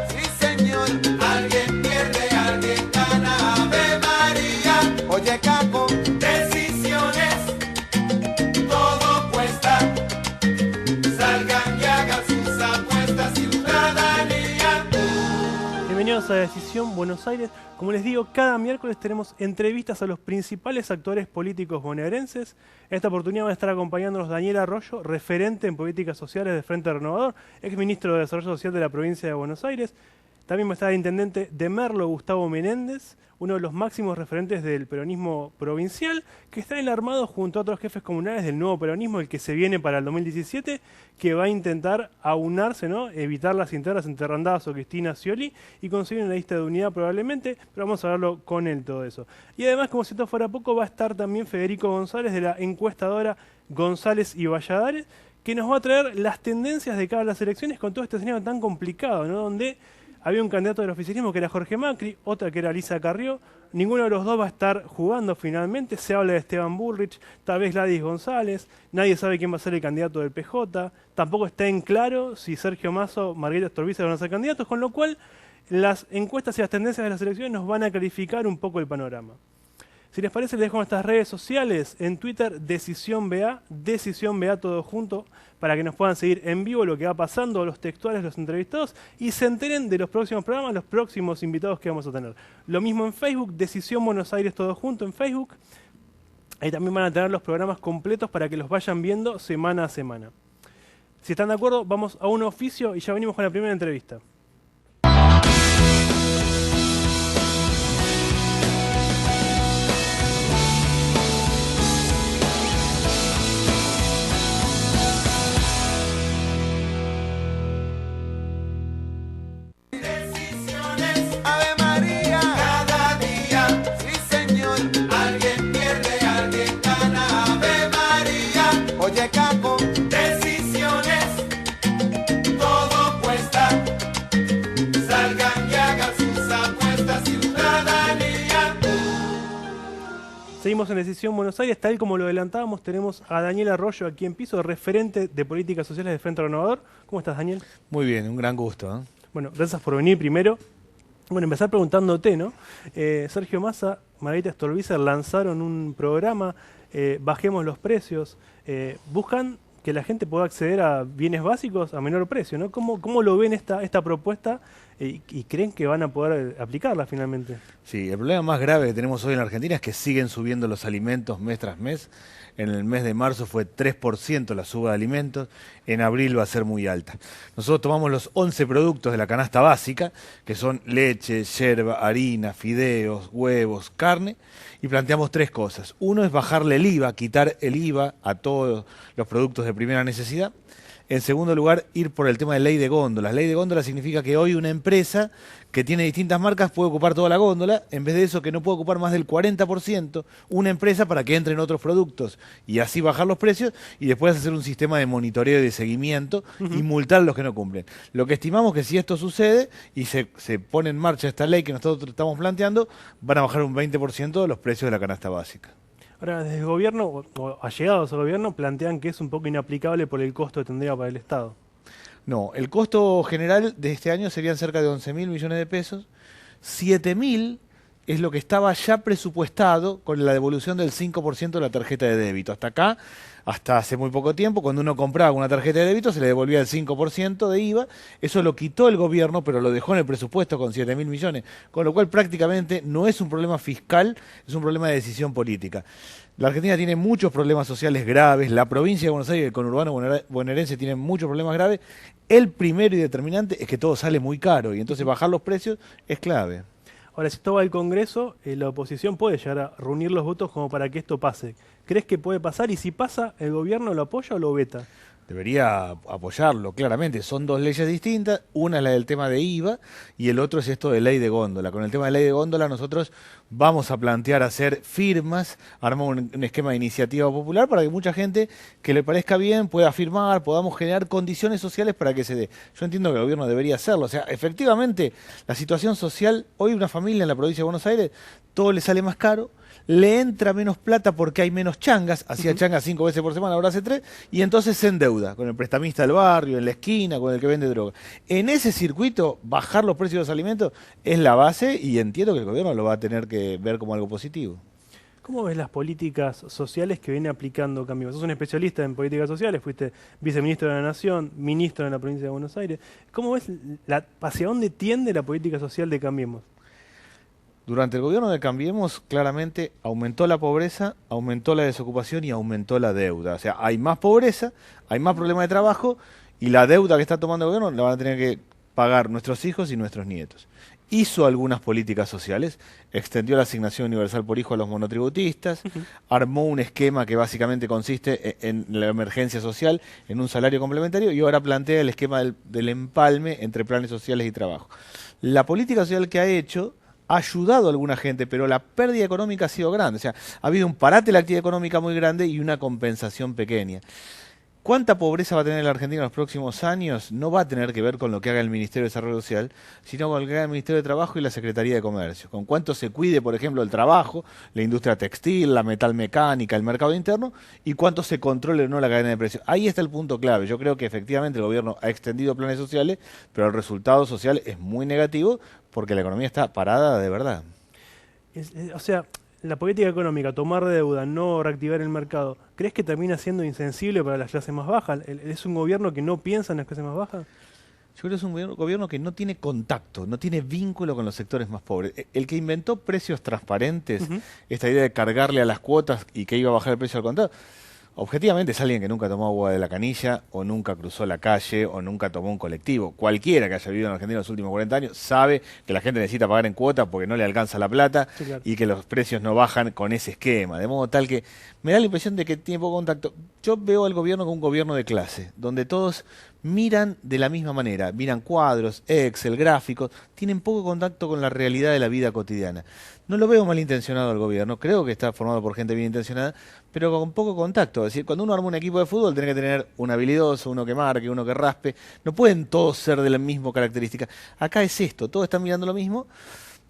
sí señor. Alguien pierde, alguien gana, Ave María. Oye, Caco, decisiones, todo cuesta. Salgan y hagan sus apuestas, ciudadanía. Bienvenidos a Decisión Buenos Aires. Como les digo, cada miércoles tenemos entrevistas a los principales actores políticos bonaerenses. En esta oportunidad van a estar acompañándonos Daniel Arroyo, referente en políticas sociales del Frente Renovador, exministro de Desarrollo Social de la provincia de Buenos Aires. También va a estar el intendente de Merlo, Gustavo Menéndez, uno de los máximos referentes del peronismo provincial, que está enarmado junto a otros jefes comunales del nuevo peronismo, el que se viene para el 2017, que va a intentar aunarse, ¿no? Evitar las internas entre Randazzo, Cristina, Scioli y conseguir una lista de unidad probablemente, pero vamos a hablarlo con él todo eso. Y además, como si esto fuera poco, va a estar también Federico González de la encuestadora González y Valladares, que nos va a traer las tendencias de cara a las elecciones con todo este escenario tan complicado, ¿no? Donde había un candidato del oficialismo que era Jorge Macri, otra que era Lisa Carrió. Ninguno de los dos va a estar jugando finalmente. Se habla de Esteban Bullrich, tal vez Gladys González. Nadie sabe quién va a ser el candidato del PJ. Tampoco está en claro si Sergio Massa o Margarita Stolbizer van a ser candidatos, con lo cual las encuestas y las tendencias de las elecciones nos van a clarificar un poco el panorama. Si les parece, les dejo nuestras redes sociales. En Twitter, Decisión BA todo junto, para que nos puedan seguir en vivo lo que va pasando, los textuales, los entrevistados, y se enteren de los próximos programas, los próximos invitados que vamos a tener. Lo mismo en Facebook, Decisión Buenos Aires todo junto en Facebook. Ahí también van a tener los programas completos para que los vayan viendo semana a semana. Si están de acuerdo, vamos a un oficio y ya venimos con la primera entrevista. Oye, Caco, decisiones, todo cuesta. Salgan y hagan sus apuestas, ciudadanía. Seguimos en Decisión Buenos Aires, tal como lo adelantábamos, tenemos a Daniel Arroyo aquí en piso, referente de políticas sociales del Frente Renovador. ¿Cómo estás, Daniel? Muy bien, un gran gusto, ¿eh? Bueno, gracias por venir primero. Bueno, empezar preguntándote, ¿no? Sergio Massa, Margarita Stolbizer lanzaron un programa, Bajemos los Precios, buscan que la gente pueda acceder a bienes básicos a menor precio, ¿no? ¿Cómo lo ven esta propuesta y creen que van a poder aplicarla finalmente? Sí, el problema más grave que tenemos hoy en la Argentina es que siguen subiendo los alimentos mes tras mes. En el mes de marzo fue 3% la suba de alimentos, en abril va a ser muy alta. Nosotros tomamos los 11 productos de la canasta básica, que son leche, yerba, harina, fideos, huevos, carne, y planteamos tres cosas. Uno es bajarle el IVA, quitar el IVA a todos los productos de primera necesidad. En segundo lugar, ir por el tema de ley de góndolas. Ley de góndolas significa que hoy una empresa que tiene distintas marcas puede ocupar toda la góndola, en vez de eso que no puede ocupar más del 40% una empresa para que entren otros productos y así bajar los precios y después hacer un sistema de monitoreo y de seguimiento y multar a los que no cumplen. Lo que estimamos que si esto sucede y se pone en marcha esta ley que nosotros estamos planteando, van a bajar un 20% los precios de la canasta básica. Ahora, desde el gobierno, o allegados al gobierno, plantean que es un poco inaplicable por el costo que tendría para el Estado. No, el costo general de este año serían cerca de 11.000 millones de pesos. 7.000 es lo que estaba ya presupuestado con la devolución del 5% de la tarjeta de débito. Hasta acá, hasta hace muy poco tiempo, cuando uno compraba una tarjeta de débito se le devolvía el 5% de IVA. Eso lo quitó el gobierno, pero lo dejó en el presupuesto con 7.000 millones. Con lo cual prácticamente no es un problema fiscal, es un problema de decisión política. La Argentina tiene muchos problemas sociales graves, la provincia de Buenos Aires y el conurbano bonaerense tienen muchos problemas graves. El primero y determinante es que todo sale muy caro y entonces bajar los precios es clave. Ahora, si esto va al Congreso, la oposición puede llegar a reunir los votos como para que esto pase. ¿Crees que puede pasar? Y si pasa, ¿el gobierno lo apoya o lo veta? Debería apoyarlo, claramente. Son dos leyes distintas. Una es la del tema de IVA y el otro es esto de ley de góndola. Con el tema de ley de góndola nosotros vamos a plantear hacer firmas, armar un esquema de iniciativa popular para que mucha gente que le parezca bien pueda firmar, podamos generar condiciones sociales para que se dé. Yo entiendo que el gobierno debería hacerlo. O sea, efectivamente, la situación social, hoy una familia en la provincia de Buenos Aires, todo le sale más caro. le entra menos plata porque hay menos changas, hacía changas 5 veces por semana, ahora hace 3, y entonces se endeuda con el prestamista del barrio, en la esquina, con el que vende droga. En ese circuito, bajar los precios de los alimentos es la base y entiendo que el gobierno lo va a tener que ver como algo positivo. ¿Cómo ves las políticas sociales que viene aplicando Cambiemos? Sos un especialista en políticas sociales, fuiste viceministro de la Nación, ministro en la provincia de Buenos Aires. ¿Cómo ves hacia dónde tiende la política social de Cambiemos? Durante el gobierno de Cambiemos, claramente aumentó la pobreza, aumentó la desocupación y aumentó la deuda. O sea, hay más pobreza, hay más problemas de trabajo y la deuda que está tomando el gobierno la van a tener que pagar nuestros hijos y nuestros nietos. Hizo algunas políticas sociales, extendió la asignación universal por hijo a los monotributistas, armó un esquema que básicamente consiste en la emergencia social, en un salario complementario, y ahora plantea el esquema del empalme entre planes sociales y trabajo. La política social que ha hecho ha ayudado a alguna gente, pero la pérdida económica ha sido grande. O sea, ha habido un parate de la actividad económica muy grande y una compensación pequeña. ¿Cuánta pobreza va a tener la Argentina en los próximos años? No va a tener que ver con lo que haga el Ministerio de Desarrollo Social, sino con lo que haga el Ministerio de Trabajo y la Secretaría de Comercio. Con cuánto se cuide, por ejemplo, el trabajo, la industria textil, la metalmecánica, el mercado interno, y cuánto se controle o no la cadena de precios. Ahí está el punto clave. Yo creo que efectivamente el gobierno ha extendido planes sociales, pero el resultado social es muy negativo porque la economía está parada de verdad. O sea, la política económica, tomar deuda, no reactivar el mercado, ¿crees que termina siendo insensible para las clases más bajas? ¿Es un gobierno que no piensa en las clases más bajas? Yo creo que es un gobierno que no tiene contacto, no tiene vínculo con los sectores más pobres. El que inventó precios transparentes, esta idea de cargarle a las cuotas y que iba a bajar el precio al contado, objetivamente es alguien que nunca tomó agua de la canilla, o nunca cruzó la calle, o nunca tomó un colectivo. Cualquiera que haya vivido en Argentina en los últimos 40 años sabe que la gente necesita pagar en cuotas porque no le alcanza la plata, sí, claro, y que los precios no bajan con ese esquema. De modo tal que me da la impresión de que tiene poco contacto. Yo veo al gobierno como un gobierno de clase, donde todos miran de la misma manera, miran cuadros, Excel, gráficos, tienen poco contacto con la realidad de la vida cotidiana. No lo veo malintencionado al gobierno, creo que está formado por gente bien intencionada, pero con poco contacto. Es decir, cuando uno arma un equipo de fútbol tiene que tener un habilidoso, uno que marque, uno que raspe, no pueden todos ser de la misma característica. Acá es esto, todos están mirando lo mismo,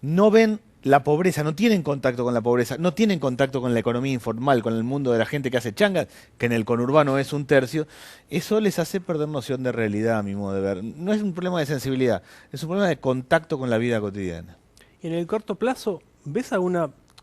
no ven la pobreza, no tienen contacto con la pobreza, no tienen contacto con la economía informal, con el mundo de la gente que hace changas, que en el conurbano es un tercio. Eso les hace perder noción de realidad, a mi modo de ver. No es un problema de sensibilidad, es un problema de contacto con la vida cotidiana. Y en el corto plazo, ¿ves algún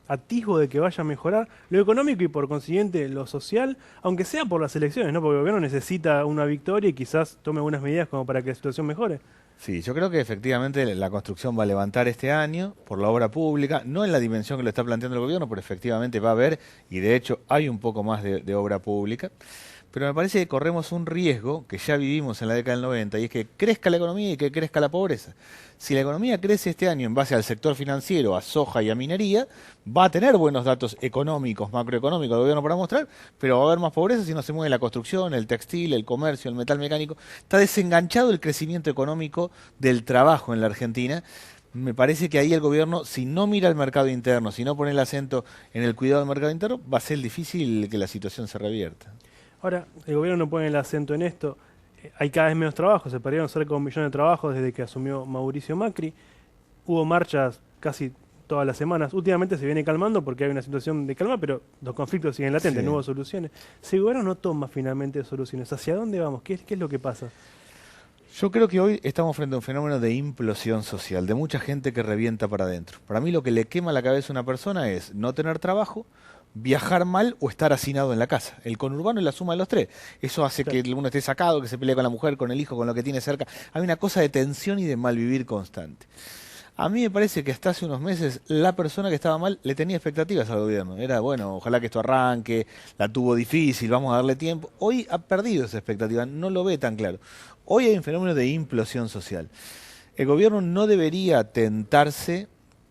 atisbo de que vaya a mejorar lo económico y por consiguiente lo social, aunque sea por las elecciones, ¿no? Porque el gobierno necesita una victoria y quizás tome algunas medidas como para que la situación mejore? Sí, yo creo que efectivamente la construcción va a levantar este año por la obra pública, no en la dimensión que lo está planteando el gobierno, pero efectivamente va a haber, y de hecho hay un poco más de obra pública. Pero me parece que corremos un riesgo que ya vivimos en la década del 90, y es que crezca la economía y que crezca la pobreza. Si la economía crece este año en base al sector financiero, a soja y a minería, va a tener buenos datos económicos, macroeconómicos del gobierno para mostrar, pero va a haber más pobreza si no se mueve la construcción, el textil, el comercio, el metal mecánico. Está desenganchado el crecimiento económico del trabajo en la Argentina. Me parece que ahí el gobierno, si no mira el mercado interno, si no pone el acento en el cuidado del mercado interno, va a ser difícil que la situación se revierta. Ahora, el gobierno no pone el acento en esto. Hay cada vez menos trabajos, se perdieron cerca de 1 millón de trabajos desde que asumió Mauricio Macri. Hubo marchas casi todas las semanas. Últimamente se viene calmando porque hay una situación de calma, pero los conflictos siguen latentes, sí, no hubo soluciones. Si el gobierno no toma finalmente soluciones, ¿hacia dónde vamos? ¿Qué es lo que pasa? Yo creo que hoy estamos frente a un fenómeno de implosión social, de mucha gente que revienta para adentro. Para mí lo que le quema la cabeza a una persona es no tener trabajo, viajar mal o estar hacinado en la casa. El conurbano es la suma de los tres. Eso hace que uno esté sacado, que se pelee con la mujer, con el hijo, con lo que tiene cerca. Hay una cosa de tensión y de malvivir constante. A mí me parece que hasta hace unos meses la persona que estaba mal le tenía expectativas al gobierno. Era, bueno, ojalá que esto arranque, la tuvo difícil, vamos a darle tiempo. Hoy ha perdido esa expectativa, no lo ve tan claro. Hoy hay un fenómeno de implosión social. El gobierno no debería tentarse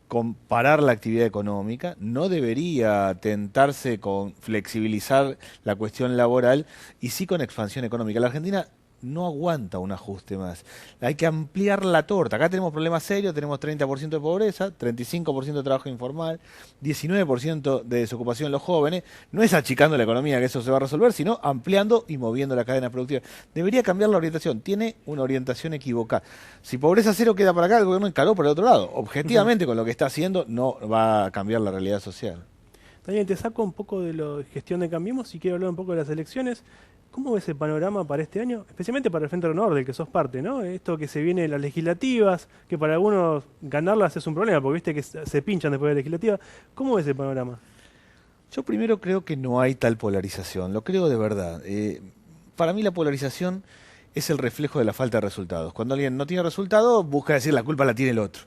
con parar la actividad económica, no debería tentarse con flexibilizar la cuestión laboral y sí con expansión económica. La Argentina no aguanta un ajuste más. Hay que ampliar la torta. Acá tenemos problemas serios, tenemos 30% de pobreza, 35% de trabajo informal, 19% de desocupación en los jóvenes. No es achicando la economía que eso se va a resolver, sino ampliando y moviendo las cadenas productivas. Debería cambiar la orientación. Tiene una orientación equivocada. Si pobreza cero queda para acá, el gobierno encaró por el otro lado. Objetivamente, con lo que está haciendo, no va a cambiar la realidad social. Daniel, te saco un poco de la gestión de Cambiemos y quiero hablar un poco de las elecciones. ¿Cómo ves el panorama para este año? Especialmente para el Frente Renovador, del que sos parte, ¿no? Esto que se viene de las legislativas, que para algunos ganarlas es un problema, porque viste que se pinchan después de la legislativa. ¿Cómo ves el panorama? Yo primero creo que no hay tal polarización, lo creo de verdad. Para mí la polarización es el reflejo de la falta de resultados. Cuando alguien no tiene resultados, busca decir la culpa la tiene el otro.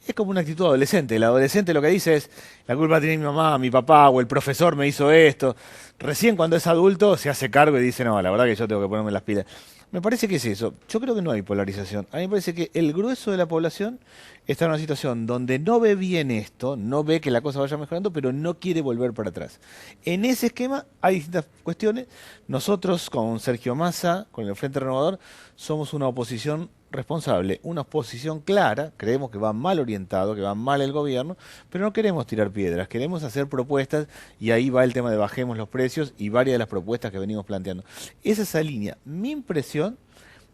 Es como una actitud adolescente. El adolescente lo que dice es, la culpa la tiene mi mamá, mi papá, o el profesor me hizo esto. Recién cuando es adulto se hace cargo y dice, no, la verdad que yo tengo que ponerme las pilas. Me parece que es eso. Yo creo que no hay polarización. A mí me parece que el grueso de la población está en una situación donde no ve bien esto, no ve que la cosa vaya mejorando, pero no quiere volver para atrás. En ese esquema hay distintas cuestiones. Nosotros, con Sergio Massa, con el Frente Renovador, somos una oposición responsable, una oposición clara. Creemos que va mal orientado, que va mal el gobierno, pero no queremos tirar piedras, queremos hacer propuestas, y ahí va el tema de bajemos los precios y varias de las propuestas que venimos planteando. Esa es esa línea. Mi impresión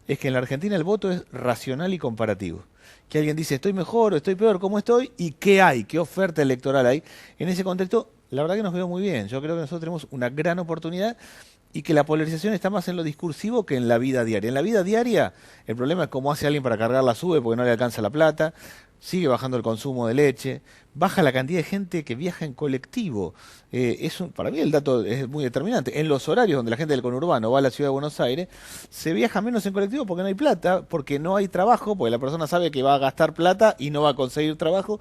es que en la Argentina el voto es racional y comparativo. Que alguien dice, estoy mejor o estoy peor, ¿cómo estoy? ¿Y qué hay? ¿Qué oferta electoral hay? En ese contexto, la verdad que nos veo muy bien. Yo creo que nosotros tenemos una gran oportunidad y que la polarización está más en lo discursivo que en la vida diaria. En la vida diaria, el problema es cómo hace alguien para cargar la SUBE porque no le alcanza la plata, sigue bajando el consumo de leche, baja la cantidad de gente que viaja en colectivo. Para mí el dato es muy determinante. En los horarios donde la gente del conurbano va a la ciudad de Buenos Aires, se viaja menos en colectivo porque no hay plata, porque no hay trabajo, porque la persona sabe que va a gastar plata y no va a conseguir trabajo.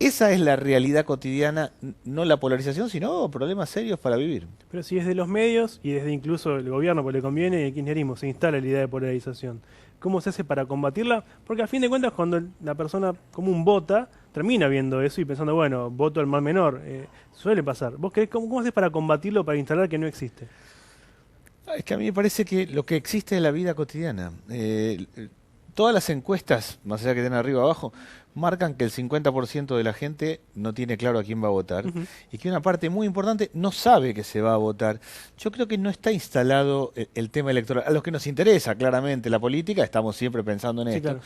Esa es la realidad cotidiana, no la polarización, sino problemas serios para vivir. Pero si desde los medios y desde incluso el gobierno, porque le conviene, y el kirchnerismo, se instala la idea de polarización, ¿cómo se hace para combatirla? Porque a fin de cuentas, cuando la persona común vota, termina viendo eso y pensando, bueno, voto al mal menor. Suele pasar. ¿Vos creés cómo haces para combatirlo, para instalar que no existe? Es que a mí me parece que lo que existe es la vida cotidiana. Todas las encuestas, más allá que estén arriba o abajo, marcan que el 50% de la gente no tiene claro a quién va a votar y que una parte muy importante no sabe que se va a votar. Yo creo que no está instalado el tema electoral. A los que nos interesa claramente la política, estamos siempre pensando en esto, Claro.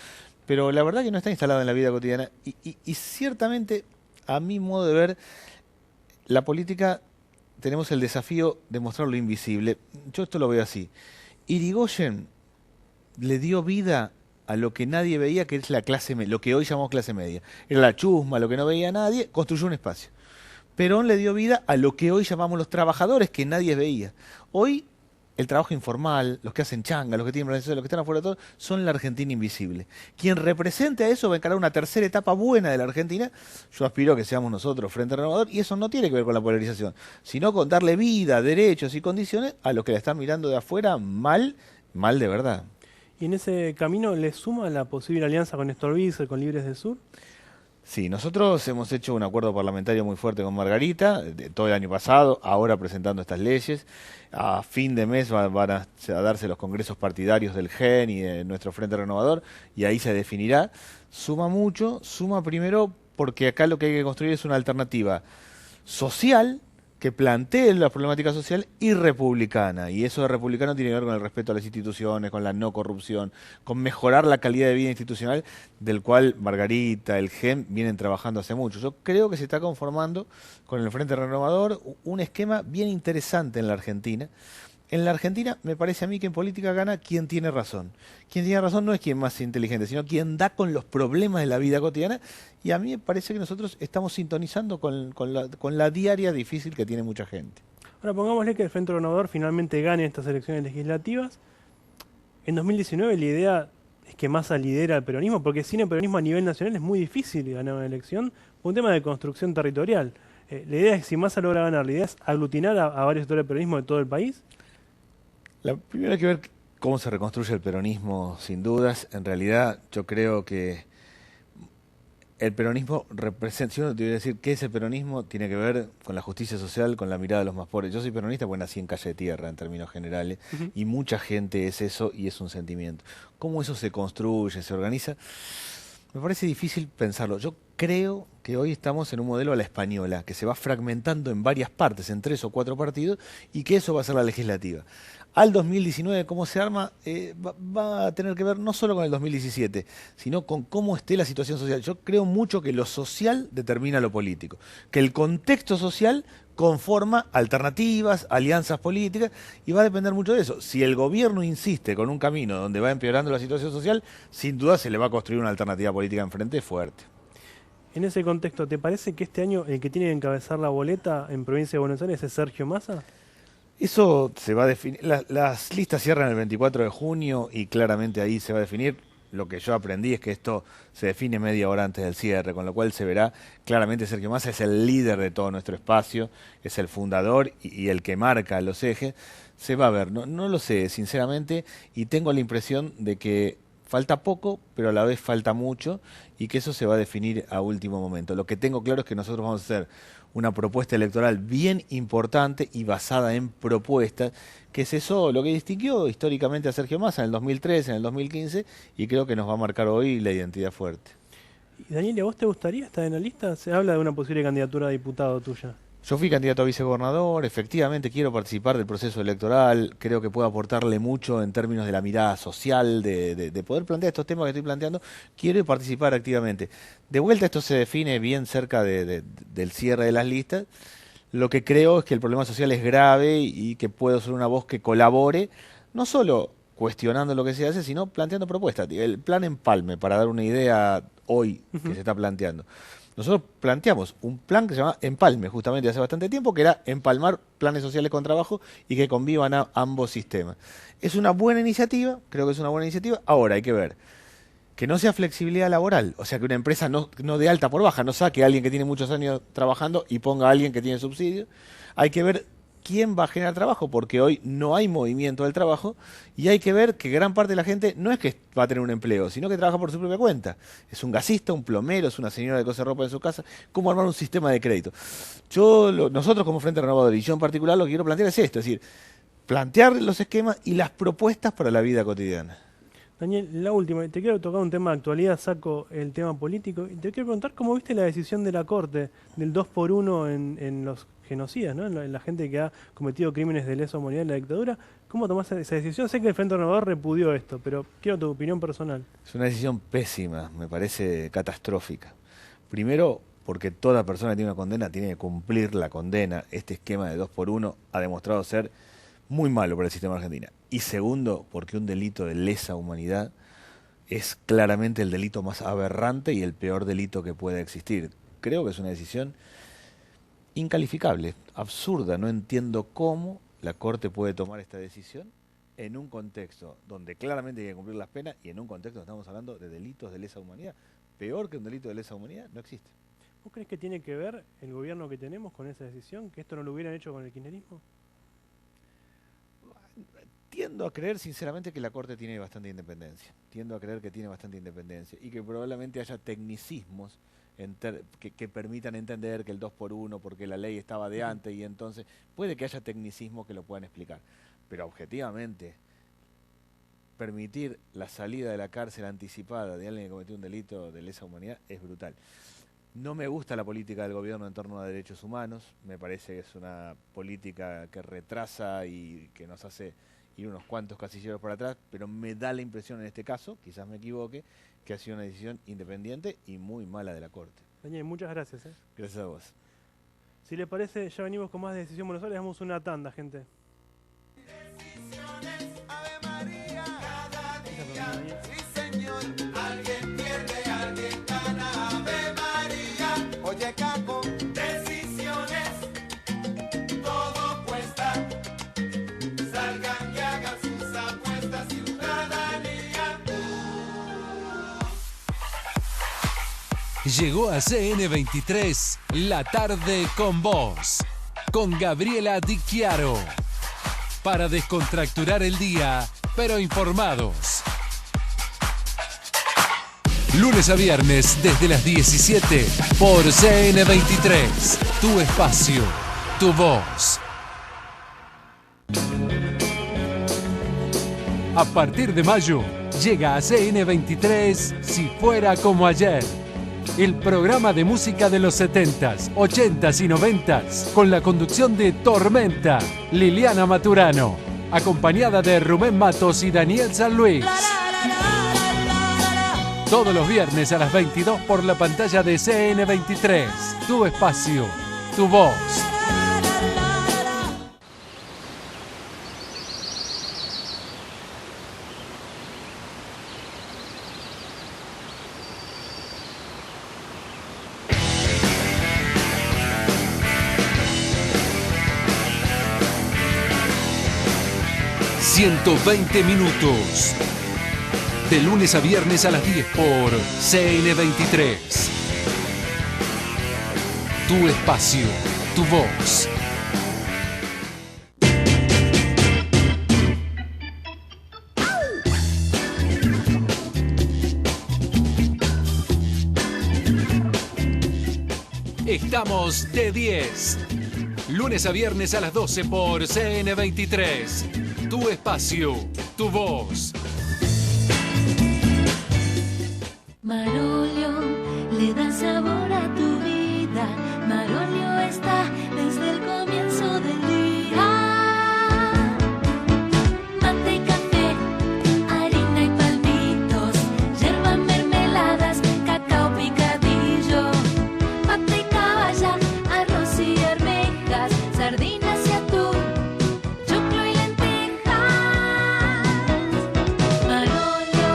pero la verdad que no está instalado en la vida cotidiana y ciertamente, a mi modo de ver, la política tenemos el desafío de mostrar lo invisible. Yo esto lo veo así. Irigoyen le dio vida a lo que nadie veía, que es la clase media, lo que hoy llamamos clase media. Era la chusma, lo que no veía nadie, construyó un espacio. Perón le dio vida a lo que hoy llamamos los trabajadores, que nadie veía. Hoy, el trabajo informal, los que hacen changa, los que tienen organización, los que están afuera de todo, son la Argentina invisible. Quien represente a eso va a encarar una tercera etapa buena de la Argentina. Yo aspiro a que seamos nosotros, Frente Renovador, y eso no tiene que ver con la polarización, sino con darle vida, derechos y condiciones a los que la están mirando de afuera mal, mal de verdad. ¿Y en ese camino le suma la posible alianza con Néstor Kirchner, con Libres del Sur? Sí, nosotros hemos hecho un acuerdo parlamentario muy fuerte con Margarita, todo el año pasado, ahora presentando estas leyes. A fin de mes van a darse los congresos partidarios del GEN y de nuestro Frente Renovador, y ahí se definirá. Suma mucho, suma primero porque acá lo que hay que construir es una alternativa social que plantee la problemática social y republicana. Y eso de republicano tiene que ver con el respeto a las instituciones, con la no corrupción, con mejorar la calidad de vida institucional, del cual Margarita, el GEM, vienen trabajando hace mucho. Yo creo que se está conformando con el Frente Renovador un esquema bien interesante en la Argentina. En la Argentina me parece a mí que en política gana quien tiene razón. Quien tiene razón no es quien más inteligente, sino quien da con los problemas de la vida cotidiana. Y a mí me parece que nosotros estamos sintonizando con la diaria difícil que tiene mucha gente. Ahora pongámosle que el Frente Renovador finalmente gane estas elecciones legislativas. En 2019 la idea es que Massa lidera el peronismo, porque sin el peronismo a nivel nacional es muy difícil ganar una elección por un tema de construcción territorial. La idea es que si Massa logra ganar, la idea es aglutinar a varios sectores del peronismo de todo el país. La primera hay que ver cómo se reconstruye el peronismo, sin dudas. En realidad, yo creo que el peronismo representa, si uno te hubiera decir qué es el peronismo, tiene que ver con la justicia social, con la mirada de los más pobres. Yo soy peronista porque nací en Calle de Tierra, en términos generales, y mucha gente es eso y es un sentimiento. ¿Cómo eso se construye, se organiza? Me parece difícil pensarlo. Yo creo que hoy estamos en un modelo a la española, que se va fragmentando en varias partes, en 3 o 4 partidos, y que eso va a ser la legislativa. Al 2019, cómo se arma, va a tener que ver no solo con el 2017, sino con cómo esté la situación social. Yo creo mucho que lo social determina lo político, que el contexto social conforma alternativas, alianzas políticas, y va a depender mucho de eso. Si el gobierno insiste con un camino donde va empeorando la situación social, sin duda se le va a construir una alternativa política enfrente fuerte. En ese contexto, ¿te parece que este año el que tiene que encabezar la boleta en Provincia de Buenos Aires es Sergio Massa? Eso se va a definir. Las listas cierran el 24 de junio y claramente ahí se va a definir. Lo que yo aprendí es que esto se define media hora antes del cierre, con lo cual se verá claramente. Sergio Massa es el líder de todo nuestro espacio, es el fundador y el que marca los ejes. Se va a ver, no lo sé sinceramente, y tengo la impresión de que falta poco, pero a la vez falta mucho, y que eso se va a definir a último momento. Lo que tengo claro es que nosotros vamos a hacer una propuesta electoral bien importante y basada en propuestas, que es eso lo que distinguió históricamente a Sergio Massa en el 2013, en el 2015, y creo que nos va a marcar hoy la identidad fuerte. Y Daniel, ¿a vos te gustaría estar en la lista? Se habla de una posible candidatura a diputado tuya. Yo fui candidato a vicegobernador, efectivamente quiero participar del proceso electoral, creo que puedo aportarle mucho en términos de la mirada social, de poder plantear estos temas que estoy planteando, quiero participar activamente. De vuelta esto se define bien cerca del cierre de las listas. Lo que creo es que el problema social es grave y que puedo ser una voz que colabore, no solo cuestionando lo que se hace, sino planteando propuestas. El plan Empalme, para dar una idea hoy que se está planteando. Nosotros planteamos un plan que se llama Empalme, justamente hace bastante tiempo, que era empalmar planes sociales con trabajo y que convivan a ambos sistemas. Es una buena iniciativa, creo que es una buena iniciativa. Ahora hay que ver que no sea flexibilidad laboral, o sea que una empresa no de alta por baja, no saque a alguien que tiene muchos años trabajando y ponga a alguien que tiene subsidio. Hay que ver quién va a generar trabajo, porque hoy no hay movimiento del trabajo, y hay que ver que gran parte de la gente no es que va a tener un empleo, sino que trabaja por su propia cuenta. Es un gasista, un plomero, es una señora que cose ropa en su casa. ¿Cómo armar un sistema de crédito? Nosotros como Frente Renovador, y yo en particular, lo que quiero plantear es esto, es decir, plantear los esquemas y las propuestas para la vida cotidiana. Daniel, la última, te quiero tocar un tema de actualidad, saco el tema político, y te quiero preguntar cómo viste la decisión de la Corte del 2x1 en los genocidas, ¿no? En la gente que ha cometido crímenes de lesa humanidad en la dictadura. ¿Cómo tomaste esa decisión? Sé que el Frente Renovador repudió esto, pero quiero tu opinión personal. Es una decisión pésima, me parece catastrófica. Primero, porque toda persona que tiene una condena tiene que cumplir la condena. Este esquema de 2x1 ha demostrado ser muy malo para el sistema argentino. Y segundo, porque un delito de lesa humanidad es claramente el delito más aberrante y el peor delito que pueda existir. Creo que es una decisión incalificable, absurda. No entiendo cómo la Corte puede tomar esta decisión en un contexto donde claramente hay que cumplir las penas y en un contexto donde estamos hablando de delitos de lesa humanidad. Peor que un delito de lesa humanidad no existe. ¿Vos crees que tiene que ver el gobierno que tenemos con esa decisión? ¿Que esto no lo hubieran hecho con el kirchnerismo? Tiendo a creer sinceramente que la Corte tiene bastante independencia. Tiendo a creer que tiene bastante independencia y que probablemente haya tecnicismos que permitan entender que el 2x1 porque la ley estaba de antes, y entonces puede que haya tecnicismos que lo puedan explicar. Pero objetivamente, permitir la salida de la cárcel anticipada de alguien que cometió un delito de lesa humanidad es brutal. No me gusta la política del gobierno en torno a derechos humanos. Me parece que es una política que retrasa y que nos hace ir unos cuantos casilleros por atrás, pero me da la impresión en este caso, quizás me equivoque, que ha sido una decisión independiente y muy mala de la Corte. Daniel, muchas gracias. Gracias a vos. Si le parece, ya venimos con más de Decisión Buenos Aires, damos una tanda, gente. Decisiones, Ave María, cada día, sí señor, alguien pierde, alguien gana, Ave María. Oye, Caco, decisiones, todo cuesta, salgan y hagan sus apuestas, ciudadanía. Llegó a CN23, La Tarde con Vos, con Gabriela Di Chiaro. Para descontracturar el día, pero informados. Lunes a viernes desde las 17 por CN23. Tu espacio, tu voz. A partir de mayo, llega a CN23 Si Fuera Como Ayer. el programa de música de los 70s, 80s y 90s, con la conducción de Tormenta, Liliana Maturano, acompañada de Rubén Matos y Daniel San Luis. Todos los viernes a las 22 por la pantalla de CN23. Tu espacio, tu voz. ...120 minutos... de lunes a viernes a las 10 por CN23. Tu espacio, tu voz. Estamos de 10. Lunes a viernes a las 12 por CN23. Tu espacio, tu voz. Marolio le da sabor a tu vida. Marolio está desde el comienzo del día. Mate y café, harina y palmitos, yerba, mermeladas, cacao picadillo, pata y caballa, arroz y arvejas, sardinas y atún, choclo y lentejas. Marolio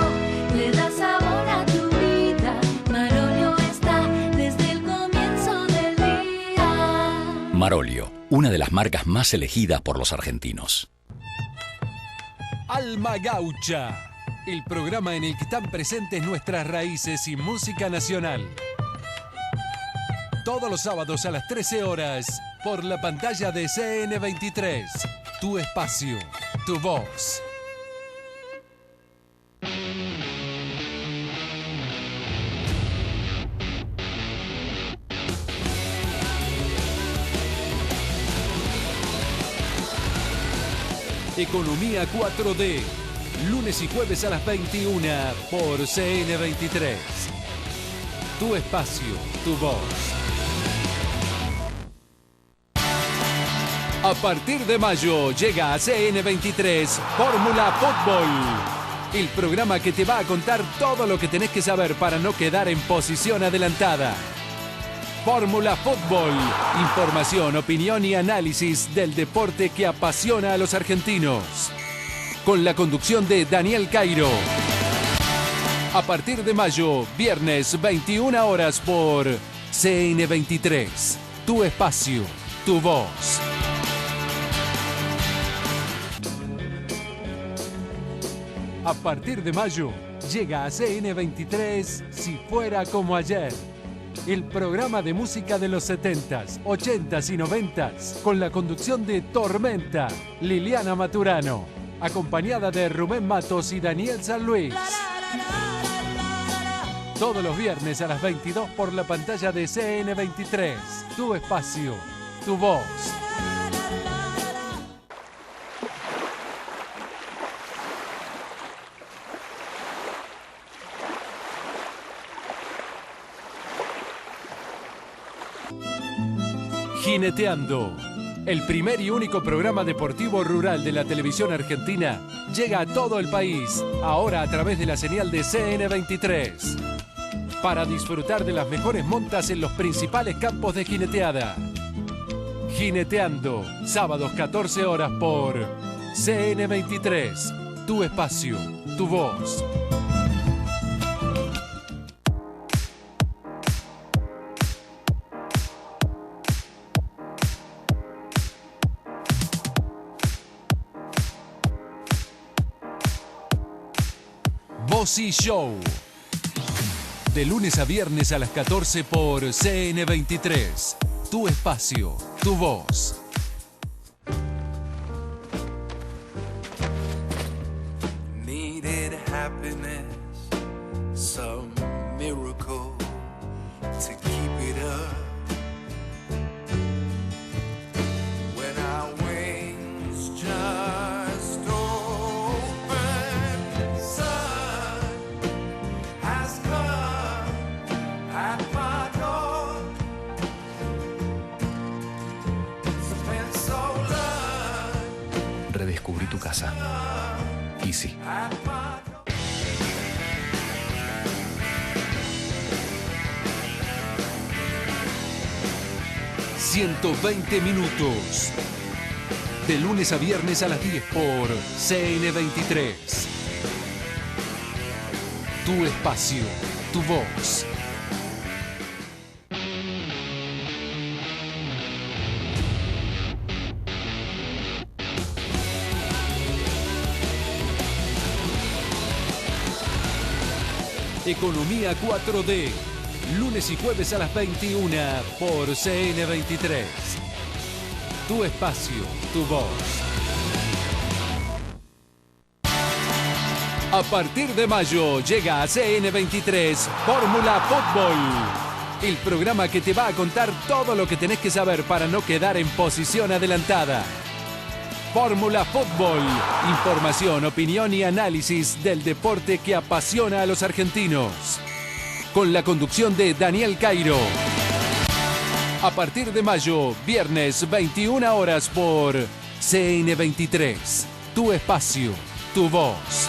le da sabor a tu vida. Marolio está desde el comienzo del día. Marolio, una de las marcas más elegidas por los argentinos. Alma Gaucha, el programa en el que están presentes nuestras raíces y música nacional. Todos los sábados a las 13 horas por la pantalla de CN23. Tu espacio, tu voz. Economía 4D, lunes y jueves a las 21 por CN23. Tu espacio, tu voz. A partir de mayo llega a CN23 Fórmula Fútbol, el programa que te va a contar todo lo que tenés que saber para no quedar en posición adelantada. Fórmula Fútbol, información, opinión y análisis del deporte que apasiona a los argentinos. Con la conducción de Daniel Cairo. A partir de mayo, viernes 21 horas por CN23. Tu espacio, tu voz. A partir de mayo, llega a CN23 Si Fuera Como Ayer. El programa de música de los 70s, 80s y 90s, con la conducción de Tormenta, Liliana Maturano, acompañada de Rubén Matos y Daniel San Luis. Todos los viernes a las 22 por la pantalla de CN23. Tu espacio, tu voz. Jineteando, el primer y único programa deportivo rural de la televisión argentina, llega a todo el país, ahora a través de la señal de CN23. Para disfrutar de las mejores montas en los principales campos de jineteada. Jineteando, sábados 14 horas por CN23. Tu espacio, tu voz. Bossy Show. De lunes a viernes a las 14 por CN23. Tu espacio, tu voz. Needed happiness, some miracle to keep it up. When our wings just open, sun has come. casa. Easy. 120 minutos. De lunes a viernes a las 10 por CN23. Tu espacio, tu voz. Economía 4D. Lunes y jueves a las 21 por CN23. Tu espacio, tu voz. A partir de mayo llega a CN23 Fórmula Fútbol. El programa que te va a contar todo lo que tenés que saber para no quedar en posición adelantada. Fórmula Fútbol. Información, opinión y análisis del deporte que apasiona a los argentinos. Con la conducción de Daniel Cairo. A partir de mayo, viernes 21 horas por CN23. Tu espacio, tu voz.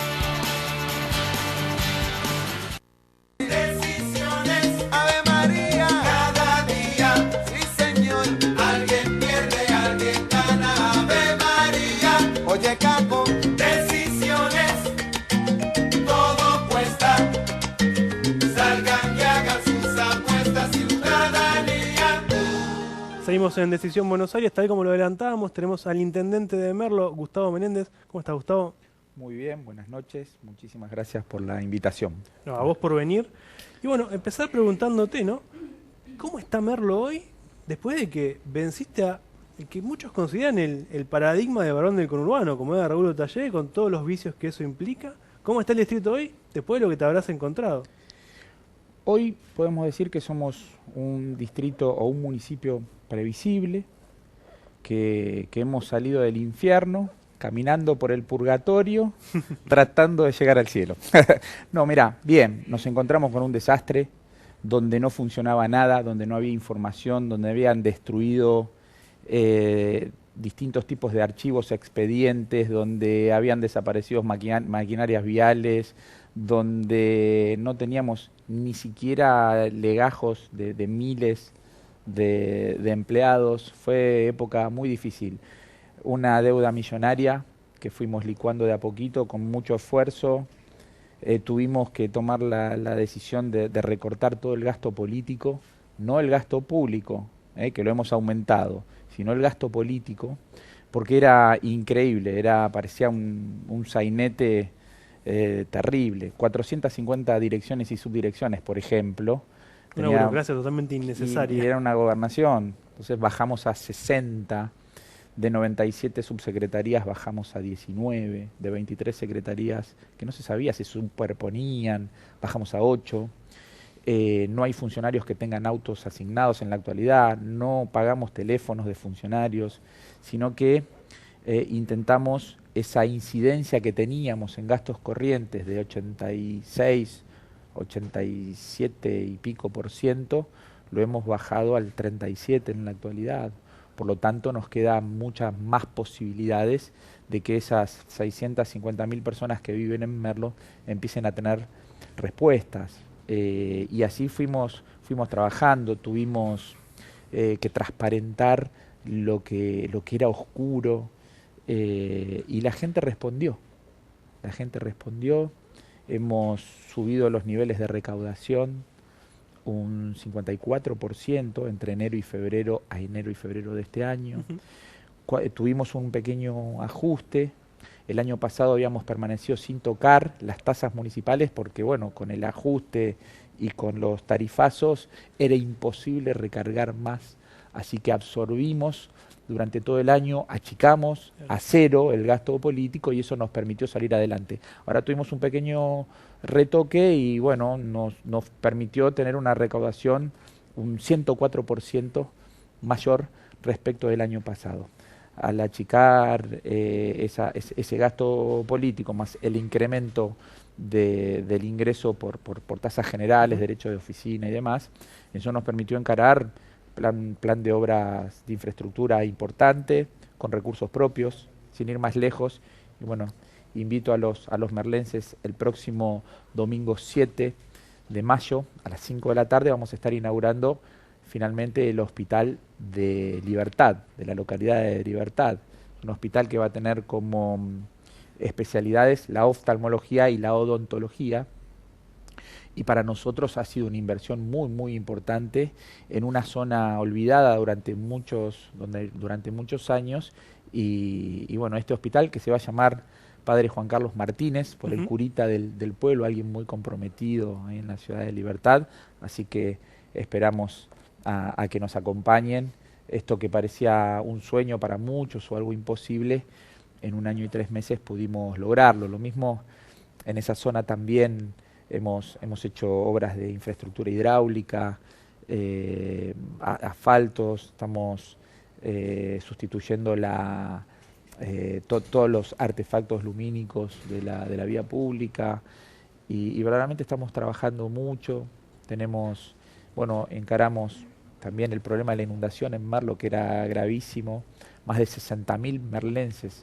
Decisiones, Ave María, cada día, sí señor. Alguien pierde, alguien gana, Ave María. Oye, capo, decisiones, todo cuesta. Salgan y hagan sus apuestas, ciudadanía. Seguimos en Decisión Buenos Aires, tal como lo adelantábamos, tenemos al intendente de Merlo, Gustavo Menéndez. ¿Cómo estás, Gustavo? Muy bien, buenas noches. Muchísimas gracias por la invitación. No, a vos por venir. Y bueno, empezar preguntándote, ¿no? ¿Cómo está Merlo hoy después de que venciste a el que muchos consideran el paradigma de varón del conurbano, como era Raúl Otallé, con todos los vicios que eso implica? ¿Cómo está el distrito hoy después de lo que te habrás encontrado? Hoy podemos decir que somos un distrito o un municipio previsible, que hemos salido del infierno, caminando por el purgatorio, tratando de llegar al cielo. No, mirá, bien, nos encontramos con un desastre donde no funcionaba nada, donde no había información, donde habían destruido distintos tipos de archivos, expedientes, donde habían desaparecido maquinarias viales, donde no teníamos ni siquiera legajos de miles de empleados. Fue época muy difícil. Una deuda millonaria que fuimos licuando de a poquito con mucho esfuerzo. Tuvimos que tomar la decisión de recortar todo el gasto político, no el gasto público, que lo hemos aumentado, sino el gasto político, porque era increíble, parecía un sainete terrible. 450 direcciones y subdirecciones, por ejemplo. Una burocracia totalmente innecesaria. Y era una gobernación. Entonces bajamos a 60. De 97 subsecretarías bajamos a 19, de 23 secretarías que no se sabía si superponían, bajamos a 8. No hay funcionarios que tengan autos asignados en la actualidad, no pagamos teléfonos de funcionarios, sino que intentamos esa incidencia que teníamos en gastos corrientes de 86, 87 y pico %, lo hemos bajado al 37 en la actualidad. Por lo tanto, nos quedan muchas más posibilidades de que esas 650.000 personas que viven en Merlo empiecen a tener respuestas. Y así fuimos trabajando, tuvimos que transparentar lo que era oscuro, y la gente respondió. La gente respondió, hemos subido los niveles de recaudación un 54% entre enero y febrero a enero y febrero de este año. Tuvimos un pequeño ajuste. El año pasado habíamos permanecido sin tocar las tasas municipales porque, bueno, con el ajuste y con los tarifazos era imposible recargar más. Así que absorbimos durante todo el año, achicamos a cero el gasto político y eso nos permitió salir adelante. Ahora tuvimos un pequeño retoque y bueno, nos permitió tener una recaudación un 104% mayor respecto del año pasado. Al achicar ese gasto político más el incremento del ingreso por tasas generales, derechos de oficina y demás, eso nos permitió encarar plan de obras de infraestructura importante, con recursos propios, sin ir más lejos. Y bueno, invito a los merlenses el próximo domingo 7 de mayo a las 5 de la tarde vamos a estar inaugurando finalmente el Hospital de Libertad, de la localidad de Libertad. Un hospital que va a tener como especialidades la oftalmología y la odontología. Y para nosotros ha sido una inversión muy, muy importante en una zona olvidada durante muchos años. Y bueno, este hospital que se va a llamar Padre Juan Carlos Martínez, por el curita del pueblo, alguien muy comprometido ahí en la ciudad de Libertad. Así que esperamos a que nos acompañen. Esto que parecía un sueño para muchos o algo imposible, en 1 año y 3 meses pudimos lograrlo. Lo mismo en esa zona también hemos hecho obras de infraestructura hidráulica, asfaltos, estamos sustituyendo todos los artefactos lumínicos de la vía pública y verdaderamente estamos trabajando mucho. Encaramos también el problema de la inundación en Merlo, que era gravísimo. Más de 60.000 merlenses